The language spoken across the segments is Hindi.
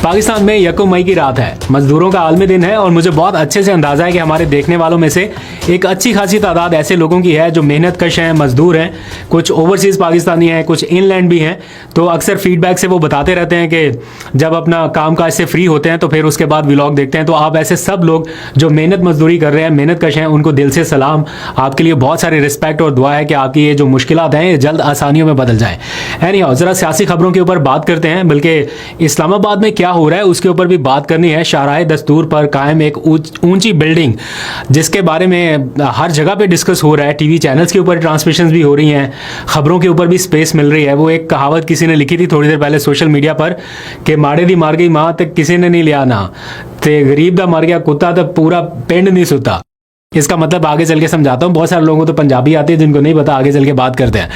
पाकिस्तान में यकम मई की रात है, मजदूरों का आलमी दिन है और मुझे बहुत अच्छे से अंदाजा है कि हमारे देखने वालों में से एक अच्छी खासी तादाद ऐसे लोगों की है जो मेहनत कश हैं, मजदूर हैं, कुछ ओवरसीज़ पाकिस्तानी हैं, कुछ इनलैंड भी हैं। तो अक्सर फीडबैक से वो बताते रहते हैं कि जब अपना काम काज से फ्री होते हैं तो फिर उसके बाद व्लॉग देखते हैं। तो आप ऐसे सब लोग जो मेहनत मजदूरी कर रहे हैं, मेहनत कश हैं, उनको दिल से सलाम। आपके लिए बहुत सारी रिस्पेक्ट और दुआ है कि आपकी ये जो मुश्किलात हैं ये जल्द आसानियों में बदल जाएँ। एनीहाउ, ज़रा सियासी खबरों के ऊपर बात करते हैं, बल्कि इस्लामाबाद में क्या हो रहा है उसके ऊपर भी बात करनी है। शाहराह दस्तूर पर कायम एक ऊंची बिल्डिंग, जिसके बारे में हर जगह पे डिस्कस हो रहा है, टीवी चैनल्स के ऊपर ट्रांसमिशंस भी हो रही हैं, खबरों के ऊपर भी स्पेस मिल रही है। वो एक कहावत किसी ने लिखी थी थोड़ी देर पहले सोशल मीडिया पर कि माड़े दी मार गई मां तक किसी ने नहीं लिया ना, ते गरीब दा मर गया कुत्ता तो पूरा पिंड नहीं सुता। इसका मतलब आगे चल के समझाता हूँ। बहुत सारे लोगों को तो पंजाबी आती है, जिनको नहीं पता आगे चल के बात करते हैं।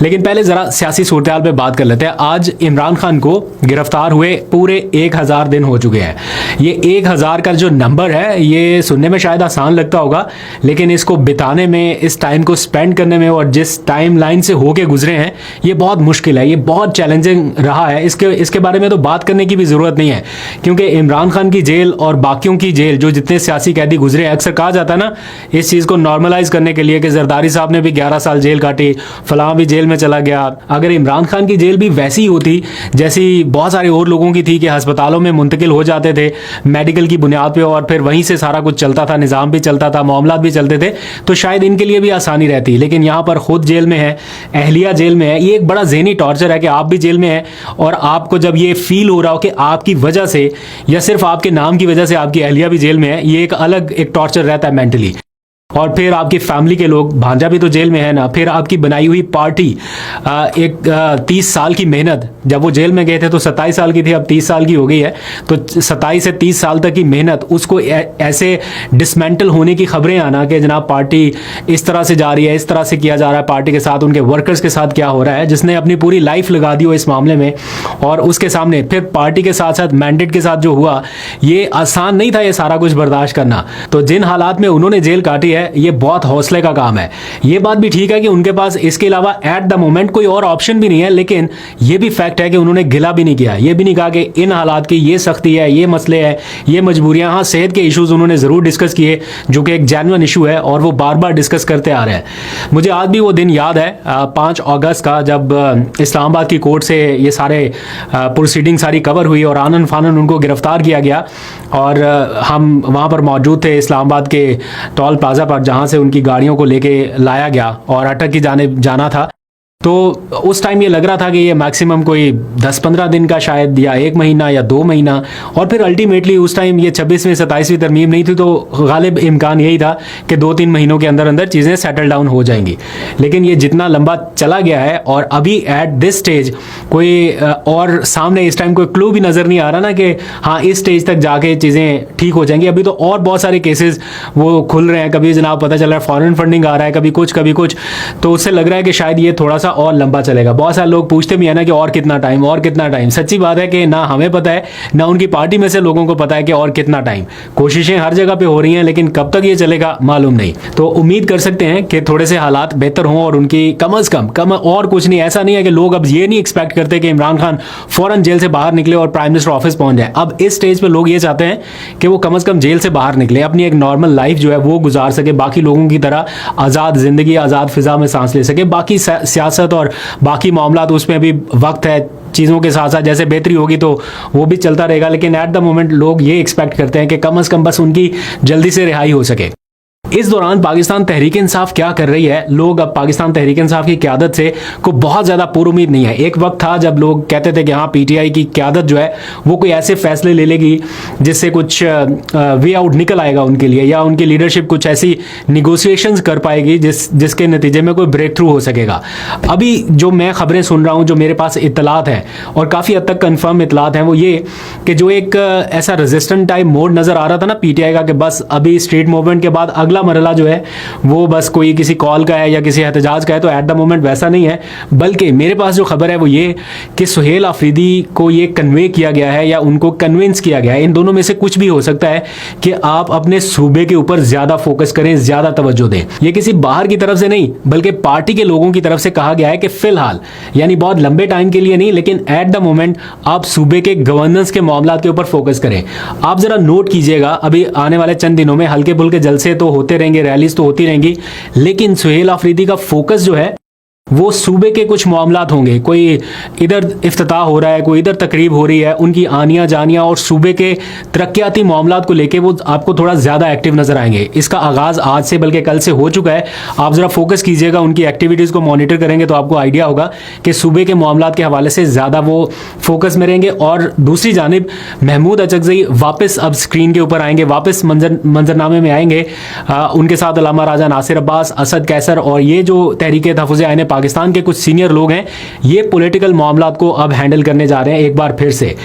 लेकिन पहले ज़रा सियासी सूरत पे बात कर लेते हैं। आज इमरान खान को गिरफ्तार हुए पूरे 1000 दिन हो चुके हैं। ये 1000 का जो नंबर है ये सुनने में शायद आसान लगता होगा, लेकिन इसको बिताने में, इस टाइम को स्पेंड करने में और जिस टाइम लाइन से होके गुजरे हैं ये बहुत मुश्किल है, ये बहुत चैलेंजिंग रहा है। इसके बारे में तो बात करने की भी ज़रूरत नहीं है, क्योंकि इमरान खान की जेल और बाकियों की जेल, जो जितने सियासी कैदी गुजरे हैं, अक्सर कहा जाता है ना इस चीज़ को नॉर्मलाइज करने के लिए कि जरदारी साहब ने भी 11 साल जेल काटी, फलां भी जेल में चला गया। अगर इमरान खान की जेल भी वैसी होती जैसी बहुत सारे और लोगों की थी कि अस्पतालों में मुंतकिल हो जाते थे मेडिकल की बुनियाद पे और फिर वहीं से सारा कुछ चलता था, निज़ाम भी चलता था, मामलात भी चलते थे, तो शायद इनके लिए भी आसानी रहती। लेकिन यहाँ पर खुद जेल में है, अहलिया जेल में है। ये एक बड़ा ज़हनी टॉर्चर है कि आप भी जेल में हैं और आपको जब ये फील हो रहा हो कि आपकी वजह से या सिर्फ आपके नाम की वजह से आपकी अहलिया भी जेल में है, ये एक अलग एक टॉर्चर रहता है मेंटली। और फिर आपकी फैमिली के लोग, भांजा भी तो जेल में है ना, फिर आपकी बनाई हुई पार्टी, एक 30 साल की मेहनत, जब वो जेल में गए थे तो 27 साल की थी, अब 30 साल की हो गई है, तो 27 से 30 साल तक की मेहनत, उसको ऐसे डिसमेंटल होने की खबरें आना कि जनाब पार्टी इस तरह से जा रही है, इस तरह से किया जा रहा है, पार्टी के साथ, उनके वर्कर्स के साथ क्या हो रहा है, जिसने अपनी पूरी लाइफ लगा दी हो इस मामले में, और उसके सामने फिर पार्टी के साथ साथ मैंडेट के साथ जो हुआ, ये आसान नहीं था ये सारा कुछ बर्दाश्त करना। तो जिन हालात में उन्होंने जेल काटी है ये बहुत हौसले का काम है। ये बात भी ठीक है कि उनके पास इसके अलावा एट द मोमेंट कोई और ऑप्शन भी नहीं है, लेकिन ये भी फैक्ट है कि उन्होंने गिला भी नहीं किया, ये भी नहीं कहा कि इन हालात की ये सख्ती है, ये मसले हैं, ये मजबूरियां। हाँ, सेहत के इश्यूज उन्होंने ज़रूर डिस्कस किए, जो कि एक जेन्युइन इशू है और वो बार बार डिस्कस करते आ रहे हैं। मुझे आज भी वो दिन याद है 5 अगस्त का, जब इस्लामाबाद की कोर्ट से ये सारे प्रोसीडिंग सारी कवर हुई और आनन फानन उनको गिरफ्तार किया गया और हम वहाँ पर मौजूद थे इस्लामाबाद के टोल प्लाजा पर, जहाँ से उनकी गाड़ियों को लेके लाया गया और अटक की जाना था। तो उस टाइम ये लग रहा था कि ये मैक्सिमम कोई 10-15 दिन का शायद, या 1 महीना या 2 महीना, और फिर अल्टीमेटली उस टाइम ये 26वीं 27वीं तरमीम नहीं थी, तो गालिब इम्कान यही था कि 2-3 महीनों के अंदर अंदर चीज़ें सेटल डाउन हो जाएंगी। लेकिन ये जितना लंबा चला गया है और अभी एट दिस स्टेज कोई और सामने इस टाइम कोई क्लू भी नज़र नहीं आ रहा ना कि हाँ इस स्टेज तक जाके चीज़ें ठीक हो जाएंगी। अभी तो और बहुत सारे केसेस वो खुल रहे हैं, कभी जनाब पता चल रहा है फॉरेन फंडिंग आ रहा है, कभी कुछ, तो उससे लग रहा है कि शायद ये थोड़ा सा और लंबा चलेगा। बहुत सारे लोग पूछते भी है ना कि और कितना टाइम। सच्ची बात है कि ना हमें पता है ना उनकी पार्टी में से लोगों को पता है कि और कितना टाइम। कोशिशें हर जगह पे हो रही हैं, लेकिन कब तक ये चलेगा मालूम नहीं। तो उम्मीद कर सकते हैं कि थोड़े से हालात बेहतर हों और उनकी कम अज कम और कुछ नहीं। ऐसा नहीं है कि लोग अब ये नहीं एक्सपेक्ट करते कि इमरान खान फौरन जेल से बाहर निकले और प्राइम मिनिस्टर ऑफिस पहुंच जाए। अब इस स्टेज पे लोग ये चाहते हैं कि वो कम अज कम जेल से बाहर निकले, अपनी एक नॉर्मल लाइफ जो है वो गुजार सके, बाकी लोगों की तरह आज़ाद जिंदगी, आज़ाद फिजा में सांस ले सके। बाकी सियासत और बाकी मामला तो उसमें भी वक्त है, चीज़ों के साथ साथ जैसे बेहतरी होगी तो वो भी चलता रहेगा। लेकिन एट द मोमेंट लोग ये एक्सपेक्ट करते हैं कि कम से कम बस उनकी जल्दी से रिहाई हो सके। इस दौरान पाकिस्तान तहरीक इंसाफ क्या कर रही है, लोग अब पाकिस्तान तहरीक इंसाफ की क़यादत से को बहुत ज़्यादा पुरुमीद नहीं है। एक वक्त था जब लोग कहते थे कि हाँ पीटीआई की क़यादत जो है वो कोई ऐसे फैसले ले लेगी जिससे कुछ वे आउट निकल आएगा उनके लिए, या उनकी लीडरशिप कुछ ऐसी निगोशिएशंस कर पाएगी जिसके नतीजे में कोई ब्रेक थ्रू हो सकेगा। अभी जो मैं खबरें सुन रहा हूँ, जो मेरे पास इत्तलात हैं और काफ़ी हद तक कन्फर्म इत्तलात हैं, वो ये कि जो एक ऐसा रेजिस्टेंट टाइप मोड नज़र आ रहा था ना पीटीआई का, कि बस अभी स्ट्रीट मूवमेंट के बाद अगला मरला जो है वो बस कोई किसी कॉल का है या किसी एहतजाज का है, तो एट द मोमेंट वैसा नहीं है। बल्कि मेरे पास जो खबर है वो ये कि सुहेल आफरीदी को ये कन्वे किया गया है या उनको कन्विंस किया गया है, इन दोनों में से कुछ भी हो सकता है, कि आप अपने सूबे के ऊपर ज्यादा फोकस करें, ज्यादा तवज्जो दें। ये किसी बाहर की तरफ से नहीं बल्कि पार्टी के लोगों की तरफ से कहा गया है कि फिलहाल, यानी बहुत लंबे टाइम के लिए नहीं, लेकिन एट द मोमेंट आप सूबे के गवर्नेंस के मामला के ऊपर फोकस करें। आप जरा नोट कीजिएगा, अभी आने वाले चंद दिनों में हल्के फुल्के जलसे तो होते रहेंगे, रैलीज तो होती रहेंगी, लेकिन सुहेल आफरीदी का फोकस जो है वो सूबे के कुछ मामलात होंगे। कोई इधर इफ्तिताह हो रहा है, कोई इधर तकरीब हो रही है, उनकी आनियाँ जानियाँ और सूबे के तरक्याती मामलात को लेके वो आपको थोड़ा ज़्यादा एक्टिव नज़र आएंगे। इसका आगाज़ आज से बल्कि कल से हो चुका है। आप ज़रा फोकस कीजिएगा, उनकी एक्टिविटीज़ को मॉनिटर करेंगे तो आपको आइडिया होगा कि सूबे के मामलात के हवाले से ज़्यादा वो फोकस में रहेंगे। और दूसरी जानिब महमूद अचकज़ई वापस अब स्क्रीन के ऊपर आएंगे, वापस मंजरनामे में आएंगे। उनके साथ अल्लामा राजा नासिर अब्बास, असद कैसर और ये जो तहरीक तहफ़्फ़ुज़ आईन पाकिस्तान के कुछ सीनियर लोग हैं, ये पॉलिटिकल मामलात को अब हैंडल करने जा रहे हैं एक बार फिर से।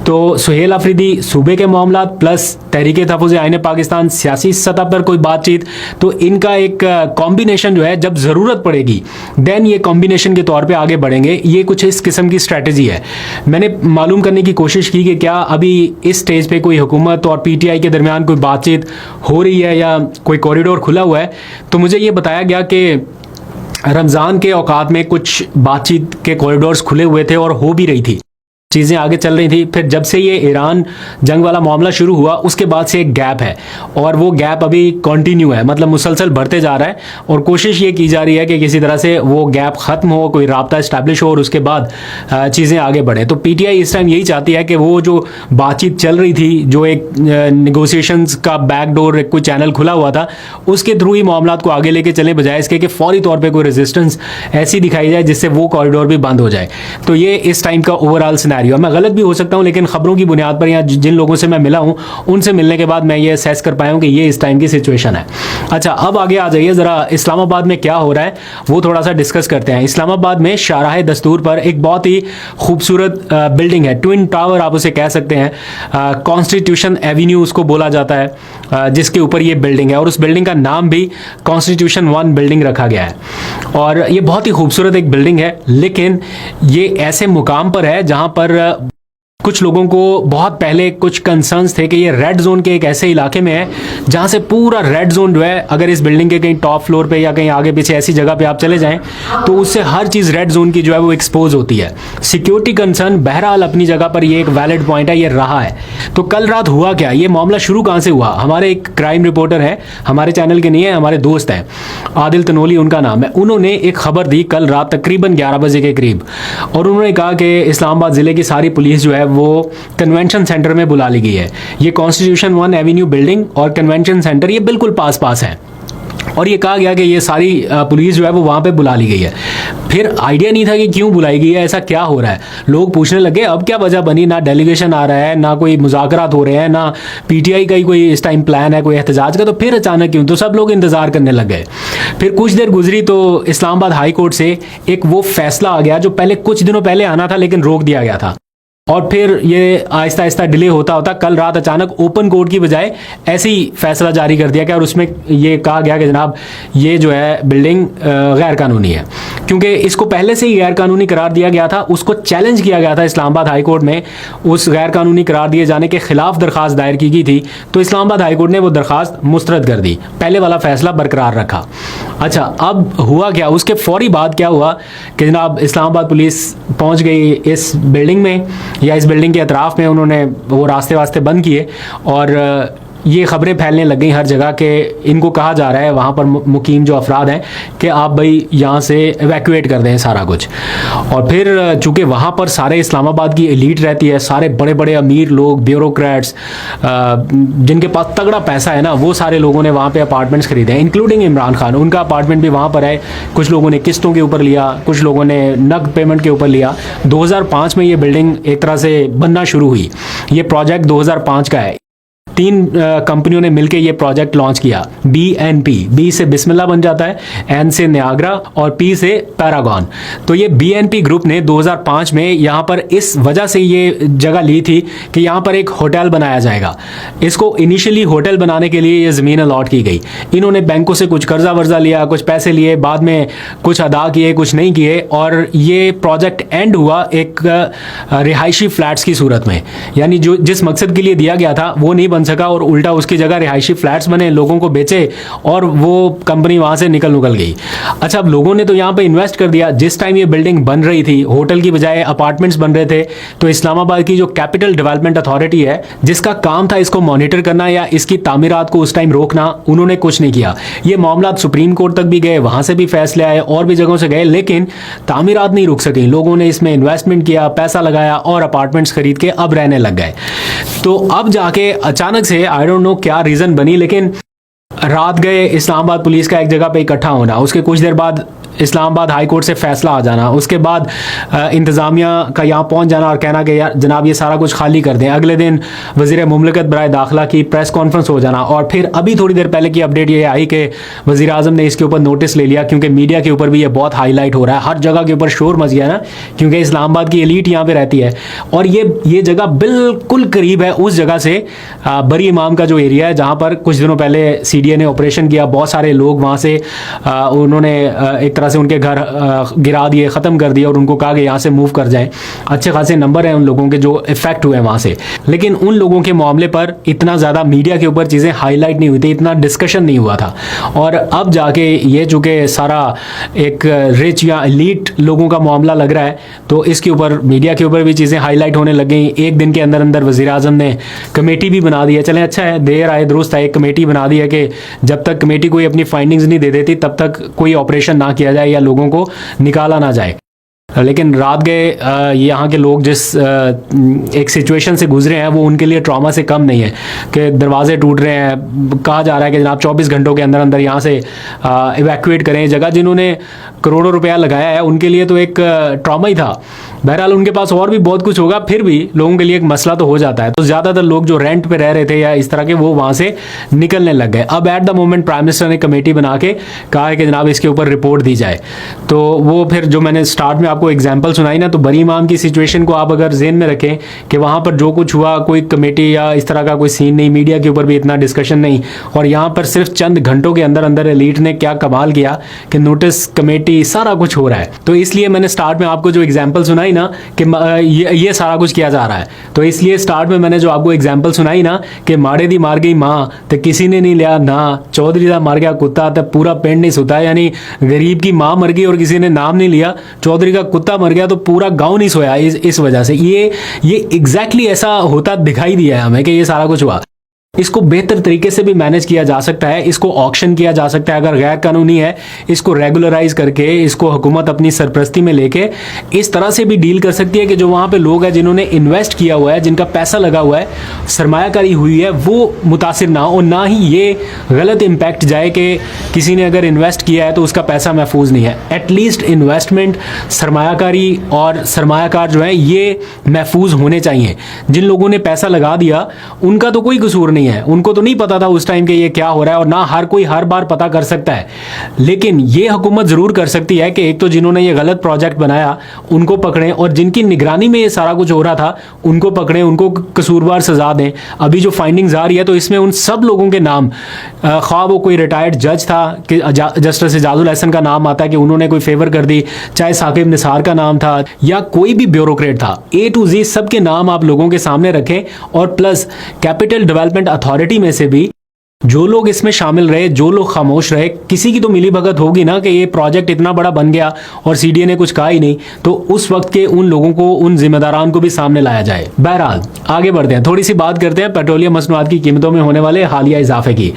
तो सुहेल आफरीदी सूबे के मामलात प्लस तहरीक तहफ़्फ़ुज़ आईन पाकिस्तान, सियासी सतह पर कोई बातचीत, तो इनका एक कॉम्बिनेशन जो है जब ज़रूरत पड़ेगी देन ये कॉम्बिनेशन के तौर पे आगे बढ़ेंगे। ये कुछ इस किस्म की स्ट्रैटेजी है। मैंने मालूम करने की कोशिश की कि क्या अभी इस स्टेज पे कोई हुकूमत और पीटीआई के दरमियान कोई बातचीत हो रही है या कोई कॉरिडोर खुला हुआ है, तो मुझे ये बताया गया कि रमज़ान के औकात में कुछ बातचीत के कॉरिडोर्स खुले हुए थे और हो भी रही थी, चीज़ें आगे चल रही थी। फिर जब से ये ईरान जंग वाला मामला शुरू हुआ उसके बाद से एक गैप है और वो गैप अभी कंटिन्यू है, मतलब मुसलसल बढ़ते जा रहा है और कोशिश ये की जा रही है कि किसी तरह से वो गैप ख़त्म हो, कोई राब्ता इस्टेब्लिश हो और उसके बाद चीज़ें आगे बढ़े। तो पीटीआई इस टाइम यही चाहती है कि वो जो बातचीत चल रही थी, जो एक नेगोशिएशंस का बैकडोर एक कोई चैनल खुला हुआ था, उसके थ्रू ही मामला को आगे लेके चलें, बजाय इसके कि फौरी तौर पर कोई रेजिस्टेंस ऐसी दिखाई जाए जिससे वो कॉरिडोर भी बंद हो जाए। तो ये इस टाइम का ओवरऑल सिनेरियो। मैं गलत भी हो सकता हूं, लेकिन खबरों की बुनियाद पर या जिन लोगों से मैं मिला हूं उनसे मिलने के बाद मैं ये असेस कर पाया हूं कि ये इस टाइम की सिचुएशन है। अच्छा, अब आगे आ जाइए, जरा इस्लामाबाद में क्या हो रहा है वो थोड़ा सा डिस्कस करते हैं। इस्लामाबाद में शाहराह दस्तूर पर एक बहुत ही खूबसूरत बिल्डिंग है, ट्विन टावर आप उसे कह सकते हैं, कॉन्स्टिट्यूशन एवेन्यू उसको बोला जाता है, जिसके ऊपर ये बिल्डिंग है और उस बिल्डिंग का नाम भी कॉन्स्टिट्यूशन 1 बिल्डिंग रखा गया है। और ये बहुत ही खूबसूरत एक बिल्डिंग है, लेकिन ये ऐसे मुकाम पर है जहां पर कुछ लोगों को बहुत पहले कुछ कंसर्न्स थे कि ये रेड जोन के एक ऐसे इलाके में है जहां से पूरा रेड जोन जो है, अगर इस बिल्डिंग के कहीं टॉप फ्लोर पे या कहीं आगे पीछे ऐसी जगह पे आप चले जाएं तो उससे हर चीज़ रेड जोन की जो है वो एक्सपोज होती है। सिक्योरिटी कंसर्न बहरहाल अपनी जगह पर ये एक वैलिड पॉइंट है, ये रहा है। तो कल रात हुआ क्या, ये मामला शुरू कहाँ से हुआ? हमारे एक क्राइम रिपोर्टर है, हमारे चैनल के नहीं है, हमारे दोस्त हैं, आदिल तनोली उनका नाम है। उन्होंने एक खबर दी कल रात तकरीबन 11 बजे के करीब, और उन्होंने कहा कि इस्लामाबाद ज़िले की सारी पुलिस जो है वो कन्वेंशन सेंटर में बुला ली गई है। ये कॉन्स्टिट्यूशन 1 एवेन्यू बिल्डिंग और कन्वेंशन सेंटर ये बिल्कुल पास पास है, और ये कहा गया कि ये सारी पुलिस जो है वो वहाँ पे बुला ली गई है। फिर आइडिया नहीं था कि क्यों बुलाई गई है, ऐसा क्या हो रहा है। लोग पूछने लगे अब क्या वजह बनी, ना डेलीगेशन आ रहा है, ना कोई मुज़ाकरात हो रहे हैं, ना पीटीआई का ही कोई इस टाइम प्लान है कोई एहतजाज का, तो फिर अचानक क्यों? तो सब लोग इंतज़ार करने लग गए। फिर कुछ देर गुजरी तो इस्लामाबाद हाई कोर्ट से एक वो फैसला आ गया जो पहले कुछ दिनों पहले आना था लेकिन रोक दिया गया था, और फिर ये आहिस्ता आहिस्ता डिले होता होता कल रात अचानक ओपन कोर्ट की बजाय ऐसे ही फैसला जारी कर दिया गया, और उसमें ये कहा गया कि जनाब ये जो है बिल्डिंग गैर कानूनी है। क्योंकि इसको पहले से ही गैर कानूनी करार दिया गया था, उसको चैलेंज किया गया था इस्लामाबाद हाई कोर्ट में, उस गैर कानूनी करार दिए जाने के खिलाफ दरख्वास्त दायर की गई थी, तो इस्लामाबाद हाई कोर्ट ने वो दरख्वास्त मुस्तरद कर दी, पहले वाला फैसला बरकरार रखा। अच्छा, अब हुआ क्या, उसके फौरी बाद क्या हुआ कि जनाब इस्लामाबाद पुलिस पहुँच गई इस बिल्डिंग में या इस बिल्डिंग के अतराफ़ में, उन्होंने वो रास्ते वास्ते बंद किए और ये खबरें फैलने लग गई हर जगह कि इनको कहा जा रहा है वहाँ पर मुकीम जो अफराद हैं कि आप भाई यहाँ से एवैक्यूएट कर दें सारा कुछ। और फिर चूँकि वहाँ पर सारे इस्लामाबाद की एलीट रहती है, सारे बड़े बड़े अमीर लोग, ब्यूरोक्रेट्स, जिनके पास तगड़ा पैसा है ना, वो सारे लोगों ने वहाँ पे अपार्टमेंट्स खरीदे हैं, इंक्लूडिंग इमरान खान। उनका अपार्टमेंट भी वहाँ पर है। कुछ लोगों ने किस्तों के ऊपर लिया, कुछ लोगों ने नकद पेमेंट के ऊपर लिया। 2005 में ये बिल्डिंग एक तरह से बनना शुरू हुई। ये प्रोजेक्ट 2005 का है। तीन कंपनियों ने मिलकर ये प्रोजेक्ट लॉन्च किया। BNP, बी से बिस्मिल्लाह बन जाता है, एन से न्याग्रा और पी से पैरागॉन। तो ये BNP ग्रुप ने 2005 में यहाँ पर इस वजह से ये जगह ली थी कि यहाँ पर एक होटल बनाया जाएगा। इसको इनिशियली होटल बनाने के लिए ये ज़मीन अलॉट की गई। इन्होंने बैंकों से कुछ कर्जा वर्जा लिया, कुछ पैसे लिए, बाद में कुछ अदा किए, कुछ नहीं किए, और ये प्रोजेक्ट एंड हुआ एक रिहायशी फ्लैट्स की सूरत में। यानी जो जिस मकसद के लिए दिया गया था वो नहीं सका और उल्टा उसकी जगह रिहायशी फ्लैट्स बने, लोगों को बेचे और वो कंपनी वहां से निकल गई। अच्छा, अब लोगों ने तो यहां पे इन्वेस्ट कर दिया। जिस टाइम ये बिल्डिंग बन रही थी, होटल की बजाय अपार्टमेंट्स बन रहे थे, तो इस्लामाबाद की जो कैपिटल डेवलपमेंट अथॉरिटी है, जिसका काम था इसको मॉनिटर करना या इसकी तामीरात को उस टाइम रोकना, उन्होंने कुछ नहीं किया। ये मामला सुप्रीम कोर्ट तक भी गए, वहां से भी फैसले आए और भी जगहों से गए, लेकिन तामीरात नहीं रुक सकी। लोगों ने इसमें इन्वेस्टमेंट किया, पैसा लगाया और अपार्टमेंट्स खरीद के अब रहने लग गए। तो अब जाके अचानक से आई डोंट नो क्या रीजन बनी, लेकिन रात गए इस्लामाबाद पुलिस का एक जगह पे इकट्ठा होना, उसके कुछ देर बाद इस्लामाबाद हाई कोर्ट से फैसला आ जाना, उसके बाद इंतज़ामिया का यहाँ पहुँच जाना और कहना कि यार जनाब ये सारा कुछ खाली कर दें। अगले दिन वज़ीर मुमलिकत बराए दाखिला की प्रेस कॉन्फ्रेंस हो जाना, और फिर अभी थोड़ी देर पहले की अपडेट ये आई कि वज़ीर आज़म ने इसके ऊपर नोटिस ले लिया, क्योंकि मीडिया के ऊपर भी ये बहुत हाईलाइट हो रहा है, हर जगह के ऊपर शोर मच गया ना, क्योंकि इस्लामाबाद की एलीट यहाँ पर रहती है। और ये जगह बिल्कुल करीब है उस जगह से बरी इमाम का जो एरिया है, जहाँ पर कुछ दिनों पहले CDA ने ऑपरेशन किया। बहुत सारे लोग वहाँ से उन्होंने एक तरह से उनके घर गिरा दिए, ख़त्म कर दिए और उनको कहा कि यहाँ से मूव कर जाएं। अच्छे खासे नंबर हैं उन लोगों के जो इफेक्ट हुए वहाँ से, लेकिन उन लोगों के मामले पर इतना ज़्यादा मीडिया के ऊपर चीज़ें हाईलाइट नहीं हुई थी, इतना डिस्कशन नहीं हुआ था। और अब जाके ये चूँकि सारा एक रिच या एलीट लोगों का मामला लग रहा है, तो इसके ऊपर मीडिया के ऊपर भी चीज़ें हाईलाइट होने लग गई। एक दिन के अंदर अंदर वज़ीर आज़म ने कमेटी भी बना दी है। चलें, अच्छा है, देर आए दुरुस्त है, एक कमेटी बना दी है कि जब तक कमेटी कोई अपनी फाइंडिंग्स नहीं दे देती तब तक कोई ऑपरेशन ना किया जाए या लोगों को निकाला ना जाए। लेकिन रात गए यहाँ के लोग जिस एक सिचुएशन से गुजरे हैं वो उनके लिए ट्रॉमा से कम नहीं है कि दरवाजे टूट रहे हैं। कहा जा रहा है कि जनाब 24 घंटों के अंदर अंदर यहाँ से इवैक्यूएट करें। जगह जिन्होंने करोड़ों रुपया लगाया है उनके लिए तो एक ट्रॉमा ही था। बहरहाल उनके पास और भी बहुत कुछ होगा, फिर भी लोगों के लिए एक मसला तो हो जाता है। तो ज़्यादातर लोग जो रेंट पे रह रहे थे या इस तरह के, वो वहाँ से निकलने लग गए। अब at the moment prime minister ने कमेटी बना के कहा है कि जनाब इसके ऊपर रिपोर्ट दी जाए। तो वो फिर जो मैंने स्टार्ट में आपको एग्जाम्पल सुनाई ना, तो बरी इमाम की सिचुएशन को आप अगर जेहन में रखें कि वहाँ पर जो कुछ हुआ, कोई कमेटी या इस तरह का कोई सीन नहीं, मीडिया के ऊपर भी इतना डिस्कशन नहीं, और यहाँ पर सिर्फ चंद घंटों के अंदर अंदर एलीट ने क्या कमाल किया कि नोटिस, कमेटी, सारा कुछ हो रहा है। तो इसलिए मैंने स्टार्ट में आपको जो एग्जाम्पल सुनाई ना कि ये सारा कुछ किया जा रहा है, तो इसलिए स्टार्ट में मैंने जो आपको एग्जाम्पल सुनाई ना कि माड़े दी मार गई माँ तो किसी ने नहीं लिया ना, चौधरी दा मर गया कुत्ता तो पूरा पेंड नहीं सुता। यानी गरीब की माँ मर गई और किसी ने नाम नहीं लिया, चौधरी का कुत्ता मर गया तो पूरा गांव नहीं सोया। इस वजह से ये एग्जैक्टली ऐसा होता दिखाई दिया है हमें कि ये सारा कुछ हुआ। इसको बेहतर तरीके से भी मैनेज किया जा सकता है, इसको ऑक्शन किया जा सकता है। अगर गैर कानूनी है इसको रेगुलराइज करके, इसको हुकूमत अपनी सरपरस्ती में लेके इस तरह से भी डील कर सकती है कि जो वहाँ पे लोग हैं जिन्होंने इन्वेस्ट किया हुआ है, जिनका पैसा लगा हुआ है, सरमायाकारी हुई है, वो मुतासिर ना हो, ना ही ये गलत इम्पैक्ट जाए कि किसी ने अगर इन्वेस्ट किया है तो उसका पैसा महफूज नहीं है। एटलीस्ट इन्वेस्टमेंट, सरमायाकारी और सरमायाकार जो है ये महफूज होने चाहिए। जिन लोगों ने पैसा लगा दिया उनका तो कोई कसूर नहीं है, उनको तो नहीं पता था उस टाइम के ये क्या हो रहा है, और ना हर कोई हर बार पता कर सकता है। लेकिन ये हुकूमत जरूर कर सकती है कि एक तो जिन्होंने ये गलत प्रोजेक्ट बनाया उनको पकड़ें, और जिनकी निगरानी में ये सारा कुछ हो रहा था उनको पकड़ें, उनको कसूरवार सजा दें। अभी जो फाइंडिंग्स आ रही है तो इसमें उन सब लोगों के नाम, ख्वाह वो कोई रिटायर्ड जज था कि जस्टिस एजाजुल हसन का नाम आता है कि उन्होंने कोई फेवर कर दी, चाहे साकिब निसार का नाम था या कोई भी ब्यूरोक्रेट था, A to Z सबके नाम आप लोगों के सामने रखें। और प्लस कैपिटल डेवलपमेंट अथॉरिटी में से भी जो लोग इसमें शामिल रहे, जो लोग खामोश रहे, किसी की तो मिली भगत होगी ना कि ये प्रोजेक्ट इतना बड़ा बन गया और CDA ने कुछ कहा ही नहीं, तो उस वक्त के उन लोगों को, उन जिम्मेदारान को भी सामने लाया जाए। बहरहाल आगे बढ़ते हैं, थोड़ी सी बात करते हैं पेट्रोलियम मसनूआत की कीमतों में होने वाले हालिया इजाफे की।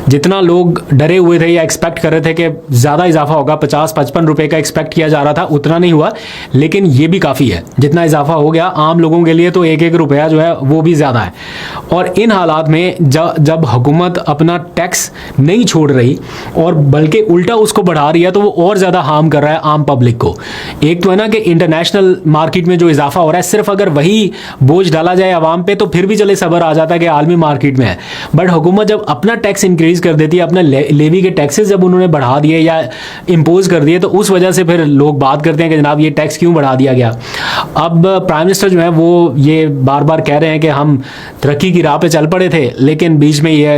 जितना लोग डरे हुए थे या एक्सपेक्ट कर रहे थे कि ज़्यादा इजाफा होगा, 50-55 रुपये का एक्सपेक्ट किया जा रहा था, उतना नहीं हुआ, लेकिन ये भी काफ़ी है। जितना इजाफा हो गया आम लोगों के लिए तो 1-1 रुपया जो है वो भी ज़्यादा है। और इन हालात में जब हुकूमत अपना टैक्स नहीं छोड़ रही और बल्कि उल्टा उसको बढ़ा रही है, तो वो और ज़्यादा हार्म कर रहा है आम पब्लिक को। एक तो है ना कि इंटरनेशनल मार्केट में जो इजाफा हो रहा है, सिर्फ अगर वही बोझ डाला जाए आवाम पे तो फिर भी चले सब्र आ जाता है कि आलमी मार्केट में है। बट हुकूमत जब अपना टैक्स इंक्रीज कर देती है, अपना लेवी के टैक्सेस जब उन्होंने बढ़ा दिए या इम्पोज कर दिए, तो उस वजह से फिर लोग बात करते हैं कि जनाब ये टैक्स क्यों बढ़ा दिया गया। अब प्राइम मिनिस्टर जो है वो ये बार बार कह रहे हैं कि हम तरक्की की राह पे चल पड़े थे, लेकिन बीच में ये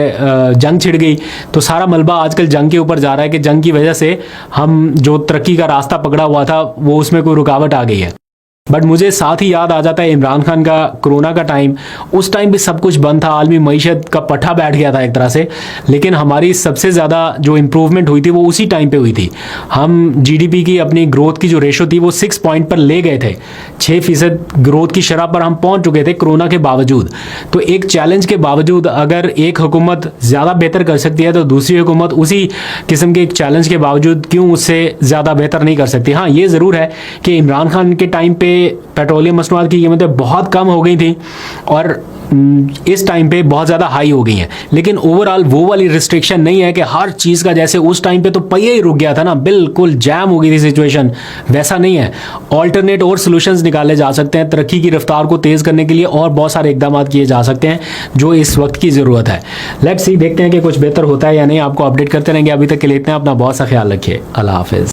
जंग छिड़ गई, तो सारा मलबा आजकल जंग के ऊपर जा रहा है कि जंग की वजह से हम जो तरक्की का रास्ता पकड़ा हुआ था वो उसमें कोई रुकावट आ गई है। बट मुझे साथ ही याद आ जाता है इमरान खान का कोरोना का टाइम। उस टाइम भी सब कुछ बंद था, आलमी मईशत का पट्टा बैठ गया था एक तरह से, लेकिन हमारी सबसे ज़्यादा जो इम्प्रूवमेंट हुई थी वो उसी टाइम पे हुई थी। हम जीडीपी की अपनी ग्रोथ की जो रेशो थी वो 6 पॉइंट पर ले गए थे, 6% ग्रोथ की शरह पर हम पहुंच चुके थे कोरोना के बावजूद। तो एक चैलेंज के बावजूद अगर एक हुकूमत ज़्यादा बेहतर कर सकती है तो दूसरी हुकूमत उसी किस्म के एक चैलेंज के बावजूद क्यों उससे ज़्यादा बेहतर नहीं कर सकती। हाँ, ये ज़रूर है कि इमरान खान के टाइम पे पेट्रोलियम मसनूआत की कीमतें बहुत कम हो गई थी और इस टाइम पे बहुत ज़्यादा हाई हो गई हैं, लेकिन ओवरऑल वो वाली रिस्ट्रिक्शन नहीं है कि हर चीज़ का जैसे उस टाइम पे तो पहिया ही रुक गया था ना, बिल्कुल जैम हो गई थी सिचुएशन, वैसा नहीं है। ऑल्टरनेट और सॉल्यूशंस निकाले जा सकते हैं तरक्की की रफ्तार को तेज़ करने के लिए, और बहुत सारे इकदाम किए जा सकते हैं जो इस वक्त की ज़रूरत है। लेट्स सी, देखते हैं कि कुछ बेहतर होता है या नहीं। आपको अपडेट करते रहेंगे। अभी तक के लिए इतना, अपना बहुत सा ख्याल रखिए। अल्लाह हाफिज़।